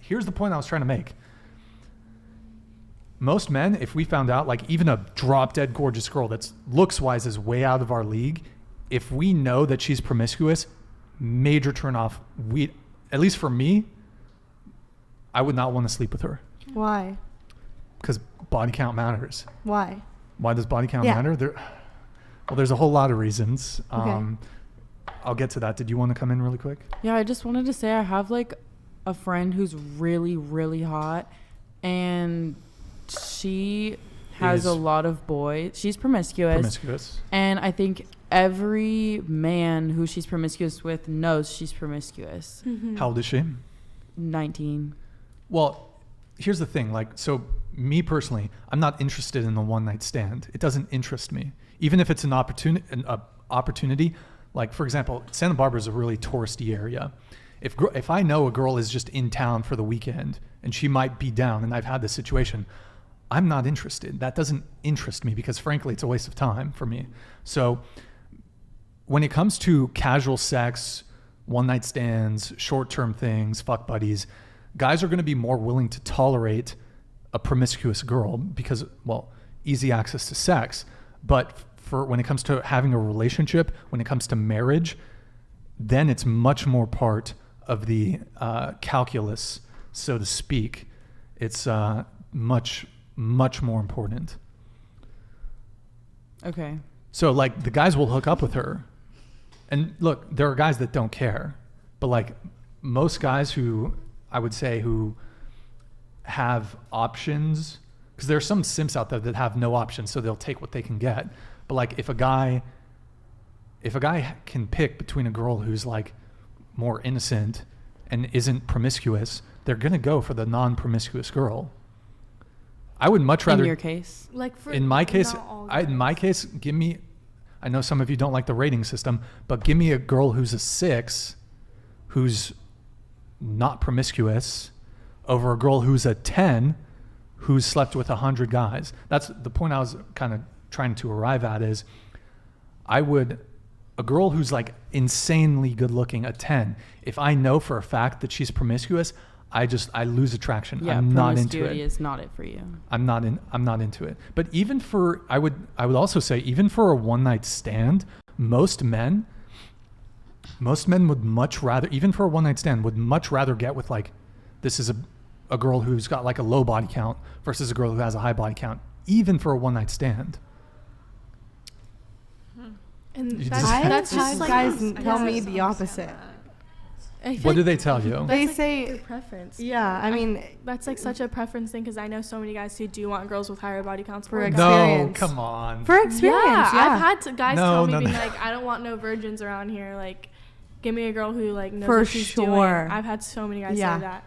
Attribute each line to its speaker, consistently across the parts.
Speaker 1: here's the point I was trying to make. Most men, if we found out, like even a drop dead gorgeous girl that's looks wise is way out of our league, if we know that she's promiscuous, major turn off. At least for me, I would not want to sleep with her.
Speaker 2: Why?
Speaker 1: Because body count matters.
Speaker 2: Why?
Speaker 1: Why does body count matter? There's a whole lot of reasons. Okay. I'll get to that. Did you want to come in really quick?
Speaker 3: Yeah, I just wanted to say I have like a friend who's really, really hot, and she has a lot of boys. She's promiscuous. And I think every man who she's promiscuous with knows she's promiscuous.
Speaker 1: Mm-hmm. How old is she?
Speaker 3: 19.
Speaker 1: Well, here's the thing. Like, so me personally, I'm not interested in a one night stand. It doesn't interest me. Even if it's an opportunity, like for example, Santa Barbara is a really touristy area. If I know a girl is just in town for the weekend and she might be down, and I've had this situation, I'm not interested. That doesn't interest me because frankly, it's a waste of time for me. So when it comes to casual sex, one night stands, short-term things, fuck buddies, guys are going to be more willing to tolerate a promiscuous girl because, well, easy access to sex. But for when it comes to having a relationship, when it comes to marriage, then it's much more part of the calculus, so to speak. It's much more important.
Speaker 3: Okay.
Speaker 1: So like the guys will hook up with her. And look, there are guys that don't care. But like most guys who I would say who have options, because there are some simps out there that have no options, so they'll take what they can get. But like if a guy can pick between a girl who's like more innocent and isn't promiscuous, they're gonna go for the non-promiscuous girl. I would much rather.
Speaker 3: In your case,
Speaker 1: in my case, give me. I know some of you don't like the rating system, but give me a girl who's a 6, who's not promiscuous, over a girl who's a 10, who's slept with 100 guys. That's the point I was kind of trying to arrive at. Is a girl who's like insanely good looking, a 10. If I know for a fact that she's promiscuous, I lose attraction.
Speaker 3: Yeah,
Speaker 1: I'm not into it.
Speaker 3: Promiscuity is not it for you.
Speaker 1: I'm not into it. But even for, I would also say, even for a one night stand, most men would much rather, even for a one night stand, would much rather get with like, this is a girl who's got like a low body count versus a girl who has a high body count, even for a one night stand.
Speaker 2: And that's just like, guys tell me the opposite.
Speaker 1: What do they tell you?
Speaker 2: They
Speaker 4: like
Speaker 2: say
Speaker 4: their preference.
Speaker 2: Yeah, I mean
Speaker 4: that's like such a preference thing because I know so many guys who do want girls with higher body counts
Speaker 2: for experience.
Speaker 1: No, come on.
Speaker 2: For experience, yeah.
Speaker 4: I've had guys tell me being like, I don't want no virgins around here. Like, give me a girl who like knows what she's doing. I've had so many guys say that.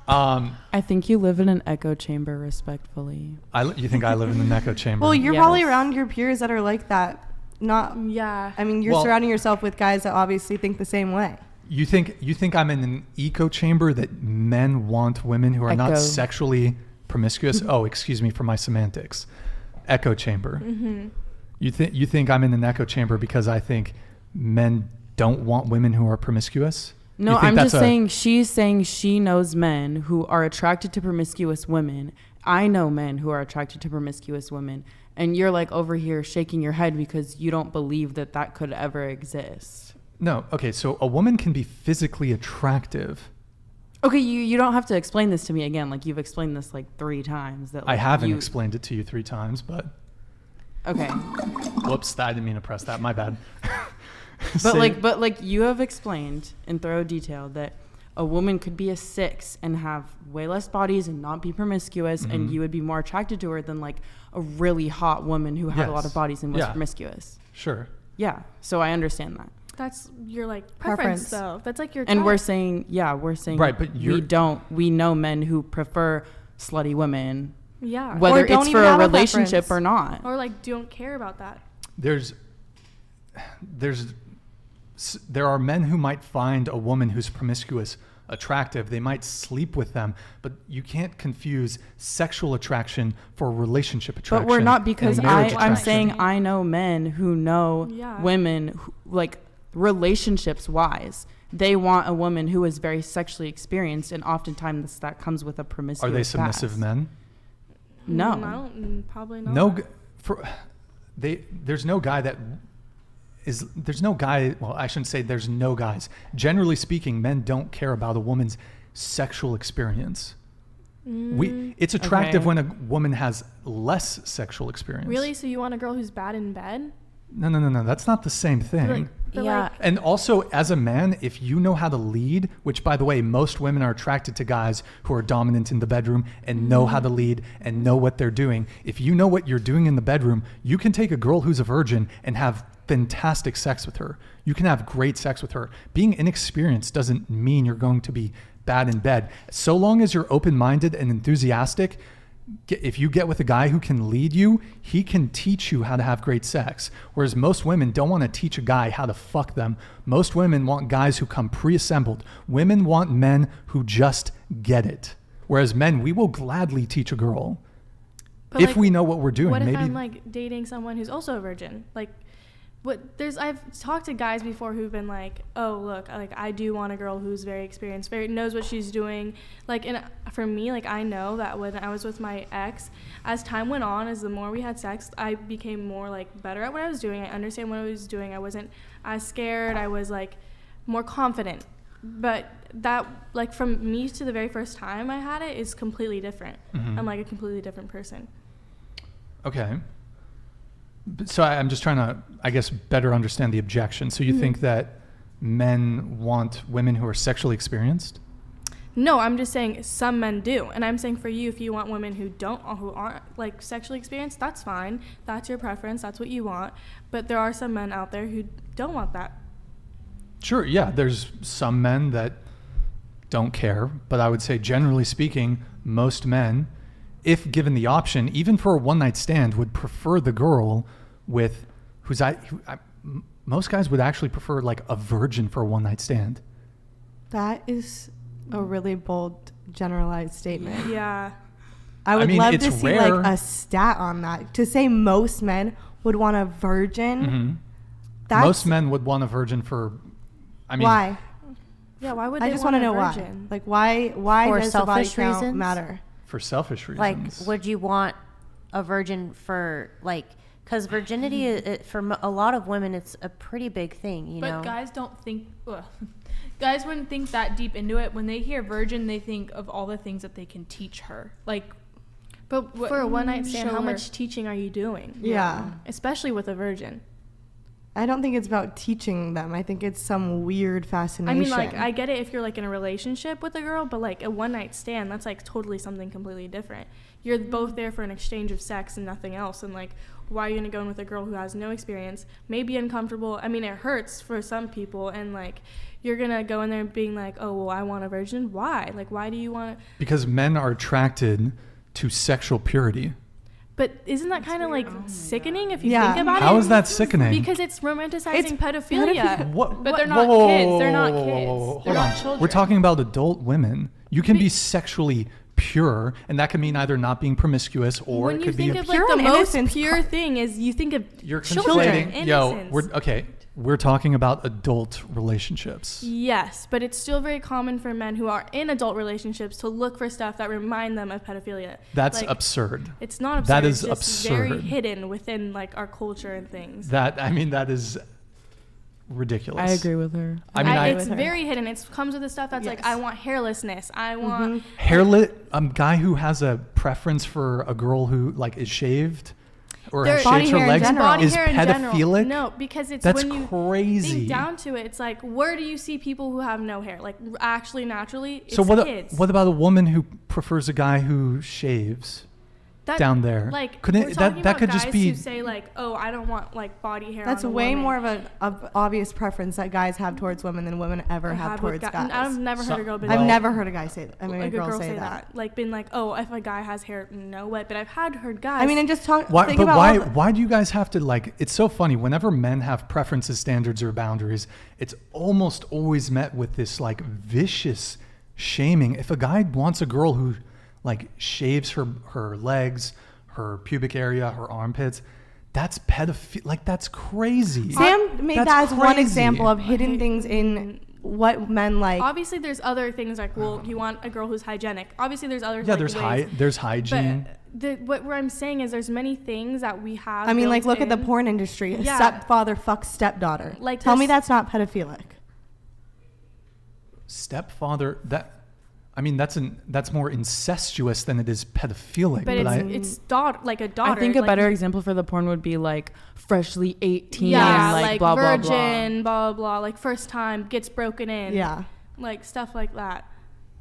Speaker 3: I think you live in an echo chamber, respectfully.
Speaker 1: You think I live in an echo chamber?
Speaker 2: Well, you're probably around your peers that are like that. I mean, you're surrounding yourself with guys that obviously think the same way.
Speaker 1: You think I'm in an echo chamber that men want women who are not sexually promiscuous? Oh, excuse me for my semantics. Echo chamber. Mm-hmm. You think I'm in an echo chamber because I think men don't want women who are promiscuous?
Speaker 3: No, I'm just saying she's saying she knows men who are attracted to promiscuous women. I know men who are attracted to promiscuous women. And you're like over here shaking your head because you don't believe that could ever exist.
Speaker 1: No. Okay. So a woman can be physically attractive.
Speaker 3: Okay. You don't have to explain this to me again. Like you've explained this like 3 times. That like,
Speaker 1: I haven't explained it to you 3 times, but.
Speaker 3: Okay.
Speaker 1: Whoops. I didn't mean to press that. My bad.
Speaker 3: But like you have explained in thorough detail that a woman could be a 6 and have way less bodies and not be promiscuous, mm-hmm. and you would be more attracted to her than like a really hot woman who had a lot of bodies and was promiscuous.
Speaker 1: Sure.
Speaker 3: Yeah. So I understand that.
Speaker 4: That's your like preference though. That's like your
Speaker 3: and
Speaker 4: type.
Speaker 3: we're saying right, but we know men who prefer slutty women.
Speaker 4: Yeah.
Speaker 3: Whether it's for a relationship or not.
Speaker 4: Or like don't care about that.
Speaker 1: There are men who might find a woman who's promiscuous attractive. They might sleep with them, but you can't confuse sexual attraction for relationship attraction.
Speaker 3: But we're not, because I'm saying I know men who know women who, like relationships wise. They want a woman who is very sexually experienced, and oftentimes that comes with a promiscuous.
Speaker 1: Are they submissive men?
Speaker 3: No.
Speaker 4: No, probably not.
Speaker 1: No, there's no guy that is. There's no guy. Well, I shouldn't say there's no guys. Generally speaking, men don't care about a woman's sexual experience. It's attractive when a woman has less sexual experience.
Speaker 4: Really? So you want a girl who's bad in bed?
Speaker 1: No. That's not the same thing. And also, as a man, if you know how to lead, which, by the way, most women are attracted to guys who are dominant in the bedroom and know how to lead and know what they're doing. If you know what you're doing in the bedroom, you can take a girl who's a virgin and have fantastic sex with her. You can have great sex with her. Being inexperienced doesn't mean you're going to be bad in bed. So long as you're open-minded and enthusiastic, if you get with a guy who can lead you, he can teach you how to have great sex. Whereas most women don't want to teach a guy how to fuck them. Most women want guys who come pre-assembled. Women want men who just get it. Whereas men, we will gladly teach a girl if we know what we're doing.
Speaker 4: What if I'm like dating someone who's also a virgin? Like, I've talked to guys before who've been like, oh, look, like I do want a girl who's very experienced, knows what she's doing. Like, and for me, like I know that when I was with my ex, as time went on, as the more we had sex, I became more like better at what I was doing. I understand what I was doing. I wasn't as scared. I was like more confident. But that, like from me to the very first time I had it is completely different. I'm like a completely different person.
Speaker 1: Okay. So I'm just trying to, I guess, better understand the objection. So you think that men want women who are sexually experienced?
Speaker 4: No, I'm just saying some men do. And I'm saying for you, if you want women who aren't like sexually experienced, that's fine. That's your preference. That's what you want. But there are some men out there who don't want that.
Speaker 1: Sure. Yeah. There's some men that don't care. But I would say, generally speaking, most men, if given the option, even for a one-night stand, would prefer the girl with most guys would actually prefer like a virgin for a one-night stand.
Speaker 2: That is a really bold, generalized statement.
Speaker 4: Yeah.
Speaker 2: I would love to see rare. Like a stat on that. To say most men would want a virgin.
Speaker 1: Most men would want a virgin for,
Speaker 2: why?
Speaker 4: Yeah, why would they?
Speaker 2: I just want to know
Speaker 4: virgin?
Speaker 2: why. Why
Speaker 5: for
Speaker 2: does the body
Speaker 5: selfish
Speaker 2: count matter?
Speaker 1: For selfish reasons.
Speaker 5: Like, would you want a virgin for, like, because virginity, for a lot of women, it's a pretty big thing, you know?
Speaker 6: But guys don't think, guys wouldn't think that deep into it. When they hear virgin, they think of all the things that they can teach her. Like,
Speaker 4: but for a one-night stand, how much teaching are you doing?
Speaker 2: Yeah.
Speaker 4: Especially with a virgin.
Speaker 2: I don't think it's about teaching them. I think it's some weird fascination.
Speaker 4: I mean, like, I get it if you're, like, in a relationship with a girl, but, like, a one-night stand, that's, like, totally something completely different. You're both there for an exchange of sex and nothing else. And, like, why are you going to go in with a girl who has no experience, may be uncomfortable? I mean, it hurts for some people. And, like, you're going to go in there being like, oh, well, I want a virgin. Why? Like, why do you want to?
Speaker 1: Because men are attracted to sexual purity.
Speaker 4: But isn't that kind of like sickening if you think about it?
Speaker 1: How is that sickening?
Speaker 4: Because it's romanticizing pedophilia.
Speaker 6: But they're not kids. They're not kids. They're not children.
Speaker 1: We're talking about adult women. You can be sexually pure, and that can mean either not being promiscuous or
Speaker 4: when
Speaker 1: it could be
Speaker 4: a pure. Like, the most pure thing is you think of
Speaker 1: you're
Speaker 4: children.
Speaker 1: Innocence. We're talking about adult relationships.
Speaker 4: Yes, but it's still very common for men who are in adult relationships to look for stuff that remind them of pedophilia.
Speaker 1: That's absurd.
Speaker 4: It's not absurd.
Speaker 1: That is
Speaker 4: it's
Speaker 1: absurd.
Speaker 4: Very hidden within like our culture and things.
Speaker 1: That is ridiculous.
Speaker 3: I agree with her.
Speaker 4: It's very hidden. It comes with the stuff that's like, I want hairlessness. I want
Speaker 1: hairless. A guy who has a preference for a girl who like is shaved. Or has shaved her legs is pedophilic?
Speaker 4: No, because
Speaker 1: that's
Speaker 4: when you
Speaker 1: crazy.
Speaker 4: Think down to it, it's like, where do you see people who have no hair? Like, actually, naturally, it's kids.
Speaker 1: What about a woman who prefers a guy who shaves? Down there,
Speaker 4: like,
Speaker 1: that could just be
Speaker 4: who say like, oh, I don't want like body hair.
Speaker 2: That's way more of an obvious preference that guys have towards women than women ever have towards guys.
Speaker 4: I've never heard a girl.
Speaker 2: I've never heard a guy say that. I mean, a girl say that.
Speaker 4: Like, been like, oh, if a guy has hair, no way. But I've heard guys.
Speaker 2: I mean, and just talk.
Speaker 1: Why do you guys have to like? It's so funny. Whenever men have preferences, standards, or boundaries, it's almost always met with this like vicious shaming. If a guy wants a girl who like shaves her legs, her pubic area, her armpits, that's pedophilia. Like, that's crazy.
Speaker 2: Sam made
Speaker 1: That's
Speaker 2: that as one
Speaker 1: crazy.
Speaker 2: example of hidden things in what men like.
Speaker 4: Obviously, there's other things like, well, you want a girl who's hygienic. Obviously, there's other
Speaker 1: There's hygiene.
Speaker 4: But what I'm saying is there's many things that we have.
Speaker 2: I mean, like, look at the porn industry.
Speaker 4: Yeah.
Speaker 2: Stepfather fucks stepdaughter.
Speaker 4: Like,
Speaker 2: tell me that's not pedophilic.
Speaker 1: Stepfather, that's more incestuous than it is pedophilic.
Speaker 4: But it's like a daughter.
Speaker 3: I think a
Speaker 4: like,
Speaker 3: better example for the porn would be like freshly 18,
Speaker 4: yeah,
Speaker 3: like blah blah
Speaker 4: virgin,
Speaker 3: blah.
Speaker 4: blah blah, like first time gets broken in.
Speaker 2: Yeah.
Speaker 4: Like stuff like that.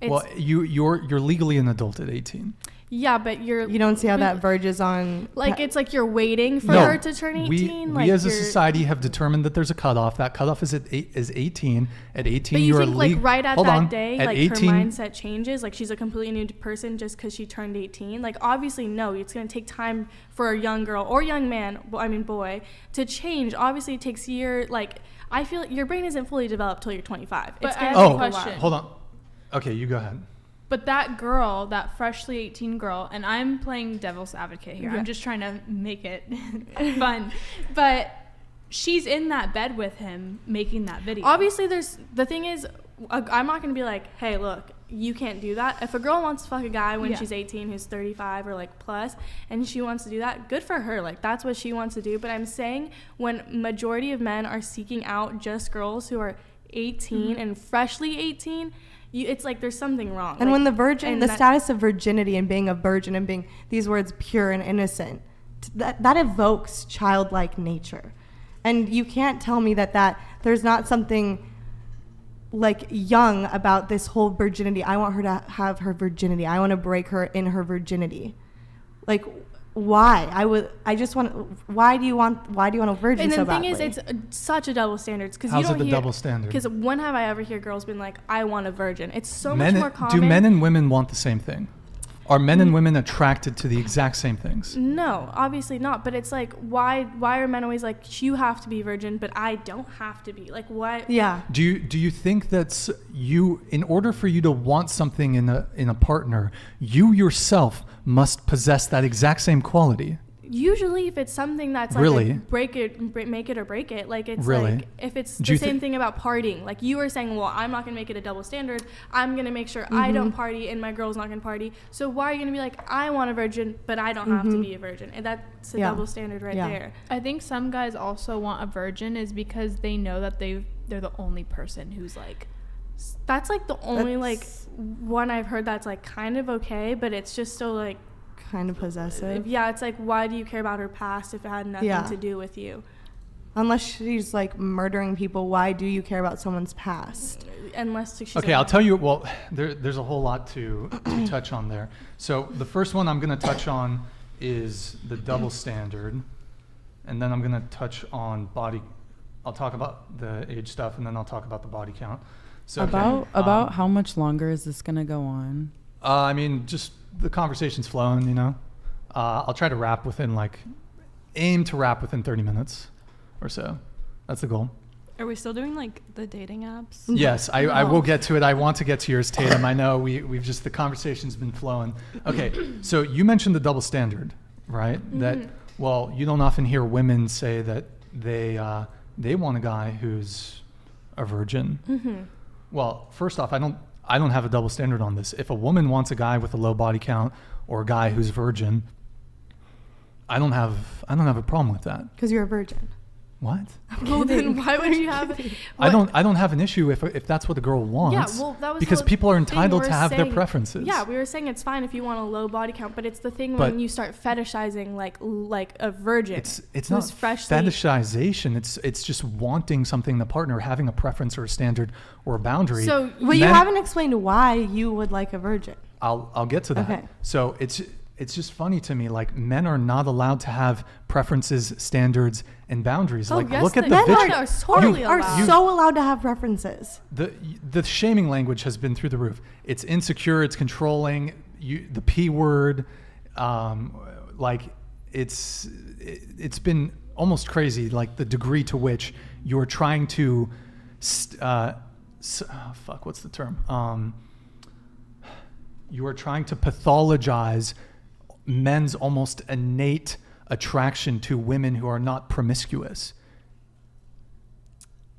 Speaker 1: Well, you're legally an adult at 18.
Speaker 4: Yeah, but you
Speaker 2: don't see how that verges on.
Speaker 4: Like it's like you're waiting for her to turn 18.
Speaker 1: We as a society have determined that there's a cutoff. That cutoff is 18. At 18,
Speaker 4: but you think like right at that day,
Speaker 1: at
Speaker 4: like
Speaker 1: 18,
Speaker 4: her mindset changes. Like she's a completely new person just because she turned 18. Like obviously, no, it's gonna take time for a young girl or young man. Well, I mean boy, to change. Obviously, it takes years. Like I feel your brain isn't fully developed till you're 25.
Speaker 6: But
Speaker 4: It's
Speaker 6: I
Speaker 4: gonna
Speaker 6: have
Speaker 4: take
Speaker 6: a
Speaker 4: a
Speaker 6: question.
Speaker 4: while.
Speaker 1: hold on. Okay, you go ahead.
Speaker 6: But that girl, that freshly 18 girl, and I'm playing devil's advocate here.
Speaker 4: Yeah.
Speaker 6: I'm just trying to make it fun. But she's in that bed with him making that video.
Speaker 4: Obviously, the thing is, I'm not going to be like, hey, look, you can't do that. If a girl wants to fuck a guy when she's 18 who's 35 or like plus, and she wants to do that, good for her. Like that's what she wants to do. But I'm saying when majority of men are seeking out just girls who are 18 and freshly 18, it's like there's something wrong.
Speaker 2: And
Speaker 4: like,
Speaker 2: when the status of virginity and being a virgin and being these words pure and innocent, that evokes childlike nature. And you can't tell me that there's not something like young about this whole virginity. I want her to have her virginity. I want to break her in her virginity. Like, why? Why do you want a virgin so badly?
Speaker 4: And the thing is, it's such a double standard.
Speaker 1: How's it a double standard?
Speaker 4: Because when have I ever heard girls been like, I want a virgin? It's so much more common.
Speaker 1: Do men and women want the same thing? Are men and women attracted to the exact same things?
Speaker 4: No, obviously not. But it's like, why are men always like, you have to be virgin, but I don't have to be? Like, why?
Speaker 2: Yeah.
Speaker 1: Do you think that in order for you to want something in a partner, you yourself must possess that exact same quality?
Speaker 4: Usually, if it's something that's like
Speaker 1: Really?
Speaker 4: make it or break it, like it's
Speaker 1: Really?
Speaker 4: like if it's the same thing about partying, like you were saying, well, I'm not gonna make it a double standard. I'm gonna make sure I don't party and my girl's not gonna party. So why are you gonna be like, I want a virgin, but I don't have to be a virgin? And that's a double standard right there.
Speaker 6: I think some guys also want a virgin is because they know that they're the only person who's like.
Speaker 4: That's like the only like one I've heard that's like kind of okay, but it's just so like.
Speaker 2: Kind of possessive.
Speaker 4: Yeah, it's like, why do you care about her past if it had nothing to do with you?
Speaker 2: Unless she's like murdering people, why do you care about someone's past?
Speaker 4: Unless she's
Speaker 1: okay, I'll tell you. Well, there's a whole lot to touch on there. So the first one I'm going to touch on is the double standard, and then I'm going to touch on body. I'll talk about the age stuff, and then I'll talk about the body count. So
Speaker 3: about how much longer is this gonna go on?
Speaker 1: I mean, just the conversation's flowing, you know. I'll try to aim to wrap within 30 minutes or so. That's the goal.
Speaker 7: Are we still doing like the dating apps?
Speaker 1: Yes, I will get to it. I want to get to yours, Tatum. I know we've just, the conversation's been flowing. Okay, so you mentioned the double standard, right? Mm-hmm. That, well, you don't often hear women say that they want a guy who's a virgin. Mm-hmm. Well, first off, I don't have a double standard on this. If a woman wants a guy with a low body count or a guy who's virgin, I don't have a problem with that.
Speaker 2: Because you're a virgin.
Speaker 1: What?
Speaker 4: Well, then why would you have?
Speaker 1: I don't have an issue if that's what the girl wants.
Speaker 4: Yeah, well, that was
Speaker 1: because people are entitled to have their preferences.
Speaker 4: Yeah, we were saying it's fine if you want a low body count, but it's the thing when you start fetishizing like a virgin.
Speaker 1: It's not fetishization. It's just wanting something in the partner, having a preference or a standard or a boundary.
Speaker 2: So, well, you haven't explained why you would like a virgin.
Speaker 1: I'll get to that. Okay. So it's just funny to me, like, men are not allowed to have preferences, standards, and boundaries.
Speaker 4: Oh,
Speaker 1: like,
Speaker 4: yes,
Speaker 1: look at the
Speaker 4: men
Speaker 1: are
Speaker 4: totally allowed.
Speaker 2: So allowed to have preferences.
Speaker 1: The shaming language has been through the roof. It's insecure. It's controlling. The P word, like it's been almost crazy. Like the degree to which you're trying to, what's the term? You are trying to pathologize men's almost innate attraction to women who are not promiscuous.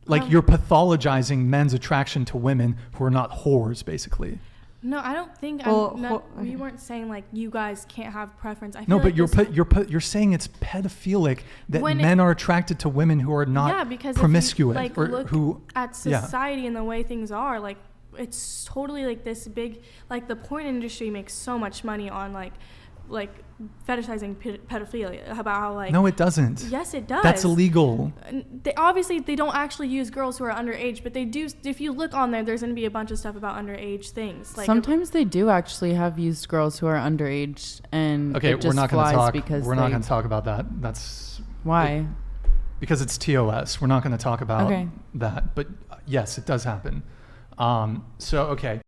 Speaker 1: Like you're pathologizing men's attraction to women who are not whores, basically.
Speaker 4: No, I don't think we weren't saying like you guys can't have preference. I feel
Speaker 1: No,
Speaker 4: like
Speaker 1: but you're saying it's pedophilic that men are attracted to women who are not promiscuous,
Speaker 4: if you, like, look at society and the way things are, like it's totally like this big, like the porn industry makes so much money on like fetishizing pedophilia. About how like
Speaker 1: no, it doesn't.
Speaker 4: Yes, it does.
Speaker 1: That's illegal.
Speaker 4: They don't actually use girls who are underage, but they do. If you look on there, there's going to be a bunch of stuff about underage things. Like
Speaker 3: sometimes they do actually have used girls who are underage, and
Speaker 1: okay,
Speaker 3: it just
Speaker 1: we're not going to talk.
Speaker 3: Because
Speaker 1: we're not going to talk about that. That's
Speaker 3: why.
Speaker 1: Because it's TOS. We're not going to talk about that. But yes, it does happen. So okay.